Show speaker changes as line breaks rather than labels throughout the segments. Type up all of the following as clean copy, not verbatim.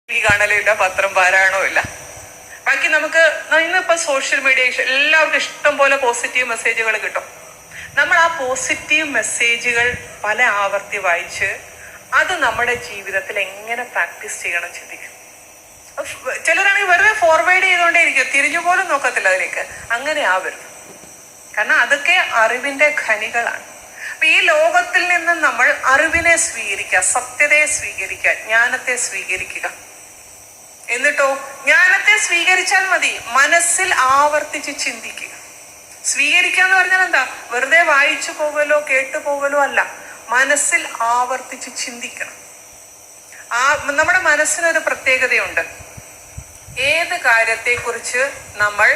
കാണലും ഇല്ല, പത്രം പാരായണവും ഇല്ല. ബാക്കി നമുക്ക് ഇന്നിപ്പോ സോഷ്യൽ മീഡിയ എല്ലാവർക്കും ഇഷ്ടം പോലെ പോസിറ്റീവ് മെസ്സേജുകൾ കിട്ടും. നമ്മൾ ആ പോസിറ്റീവ് മെസ്സേജുകൾ പല ആവർത്തി വായിച്ച് അത് നമ്മുടെ ജീവിതത്തിൽ എങ്ങനെ പ്രാക്ടീസ് ചെയ്യണം ചിന്തിക്കും. ചിലരാണെങ്കിൽ വെറുതെ ഫോർവേഡ് ചെയ്തുകൊണ്ടേ ഇരിക്കും, തിരിഞ്ഞു പോലും നോക്കത്തില്ല അതിലേക്ക്. അങ്ങനെ ആവരുത്. കാരണം അതൊക്കെ അറിവിന്റെ ഖനികളാണ്. അപ്പൊ ഈ ലോകത്തിൽ നിന്നും നമ്മൾ അറിവിനെ സ്വീകരിക്കുക, സത്യതയെ സ്വീകരിക്കുക, ജ്ഞാനത്തെ സ്വീകരിക്കുക. എന്നിട്ടോ ജ്ഞാനത്തെ സ്വീകരിച്ചാൽ മതി, മനസ്സിൽ ആവർത്തിച്ച് ചിന്തിക്കുക. സ്വീകരിക്കുക എന്ന് പറഞ്ഞാൽ എന്താ? വെറുതെ വായിച്ചു പോകലോ കേട്ടു പോകലോ അല്ല, മനസ്സിൽ ആവർത്തിച്ച് ചിന്തിക്കണം. നമ്മുടെ മനസ്സിനൊരു പ്രത്യേകതയുണ്ട്. ഏത് കാര്യത്തെക്കുറിച്ച് നമ്മൾ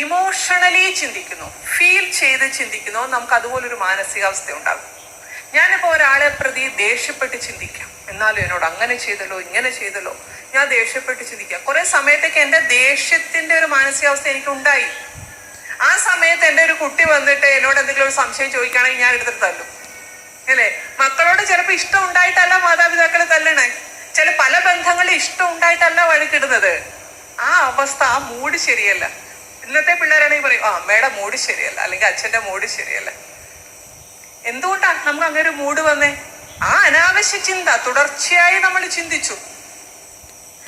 ഇമോഷണലി ചിന്തിക്കുന്നു, ഫീൽ ചെയ്ത് ചിന്തിക്കുന്നു, നമുക്ക് അതുപോലൊരു മാനസികാവസ്ഥ ഉണ്ടാകും. ഞാനിപ്പോ ഒരാളെ പ്രതി ദേഷ്യപ്പെട്ട് ചിന്തിക്കാം, എന്നാലും എന്നോട് അങ്ങനെ ചെയ്തല്ലോ ഇങ്ങനെ ചെയ്തല്ലോ, ഞാൻ ദേഷ്യപ്പെട്ട് ചിന്തിക്കാം. കുറെ സമയത്തേക്ക് എന്റെ ദേഷ്യത്തിന്റെ ഒരു മാനസികാവസ്ഥ എനിക്ക് ഉണ്ടായി. ആ സമയത്ത് എന്റെ ഒരു കുട്ടി വന്നിട്ട് എന്നോട് എന്തെങ്കിലും ഒരു സംശയം ചോദിക്കുകയാണെങ്കിൽ ഞാൻ എടുത്തിട്ട് തല്ലും, അല്ലേ? മക്കളോട് ചിലപ്പോൾ ഇഷ്ടം ഉണ്ടായിട്ടല്ല മാതാപിതാക്കളെ തല്ലണേ, ചില പല ബന്ധങ്ങളിൽ ഇഷ്ടം ഉണ്ടായിട്ടല്ല വഴക്കിടുന്നത്. ആ അവസ്ഥ, ആ മൂഡ് ശരിയല്ല. ഇന്നത്തെ പിള്ളേരാണെങ്കിൽ പറയും, അമ്മയുടെ മൂഡ് ശരിയല്ല, അല്ലെങ്കിൽ അച്ഛന്റെ മൂഡ് ശരിയല്ല. എന്തുകൊണ്ടാണ് നമുക്ക് അങ്ങനെ ഒരു മൂഡ് വന്നേ? ആ അനാവശ്യ ചിന്ത തുടർച്ചയായി നമ്മൾ ചിന്തിച്ചു.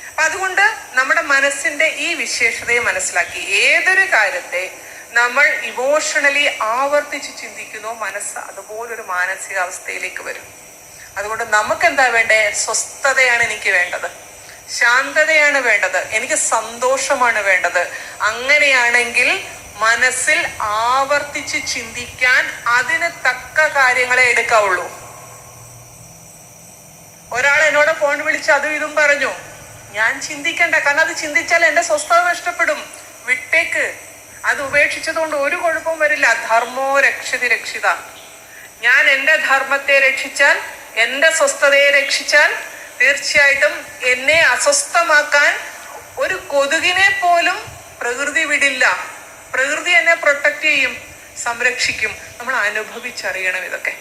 അപ്പൊ അതുകൊണ്ട് നമ്മുടെ മനസ്സിന്റെ ഈ വിശേഷതയെ മനസ്സിലാക്കി ഏതൊരു കാര്യത്തെ നമ്മൾ ഇമോഷണലി ആവർത്തിച്ച് ചിന്തിക്കുന്നോ, മനസ്സ് അതുപോലൊരു മാനസികാവസ്ഥയിലേക്ക് വരും. അതുകൊണ്ട് നമുക്ക് എന്താ വേണ്ടേ? സ്വസ്ഥതയാണ് എനിക്ക് വേണ്ടത്, ശാന്തതയാണ് വേണ്ടത്, എനിക്ക് സന്തോഷമാണ് വേണ്ടത്. അങ്ങനെയാണെങ്കിൽ മനസ്സിൽ ആവർത്തിച്ച് ചിന്തിക്കാൻ അതിന് തക്ക കാര്യങ്ങളെ എടുക്കാവുള്ളൂ. ഒരാൾ എന്നോട് ഫോൺ വിളിച്ച് അതും ഇതും പറഞ്ഞു, ഞാൻ ചിന്തിക്കണ്ട, കാരണം അത് ചിന്തിച്ചാൽ എന്റെ സ്വസ്ഥത നഷ്ടപ്പെടും. വിട്ടേക്ക്, അത് ഉപേക്ഷിച്ചതുകൊണ്ട് ഒരു കുഴപ്പവും വരില്ല. ധർമ്മോ രക്ഷതി രക്ഷിത. ഞാൻ എന്റെ ധർമ്മത്തെ രക്ഷിച്ചാൽ, എന്റെ സ്വസ്ഥതയെ രക്ഷിച്ചാൽ, തീർച്ചയായിട്ടും എന്നെ അസ്വസ്ഥമാക്കാൻ ഒരു കൊതുകിനെ പോലും പ്രകൃതി വിടില്ല. പ്രകൃതി എന്നെ പ്രൊട്ടക്ട് ചെയ്യും, സംരക്ഷിക്കും. നമ്മൾ അനുഭവിച്ചറിയണം ഇതൊക്കെ.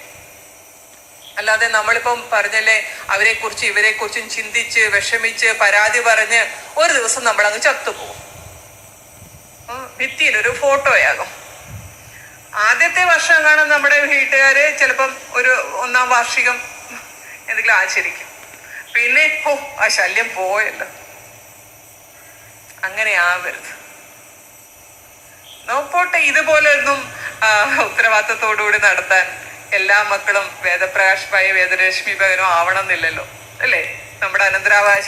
അല്ലാതെ നമ്മളിപ്പം പറഞ്ഞല്ലേ, അവരെ കുറിച്ച് ഇവരെ കുറിച്ചും ചിന്തിച്ച് വിഷമിച്ച് പരാതി പറഞ്ഞ് ഒരു ദിവസം നമ്മൾ അങ്ങ് ചത്തുപോകും. ഭിത്തിയിലൊരു ഫോട്ടോയാകും. ആദ്യത്തെ വർഷം കാണാൻ നമ്മുടെ വീട്ടുകാര് ചിലപ്പം ഒരു 1-ാം വാർഷികം എന്തെങ്കിലും ആചരിക്കും. പിന്നെ ആ ശല്യം പോയല്ലോ. അങ്ങനെ ആവരുത്. നോപ്പോട്ടെ, ഇതുപോലെ ഒന്നും ഉത്തരവാദിത്തത്തോടുകൂടി നടത്താൻ എല്ലാ മക്കളും വേദപ്രകാശ് ഭായി വേദരശ്മി ഭവനോ ആവണം എന്നില്ലല്ലോ, അല്ലേ? നമ്മുടെ അനന്തരാവകാശ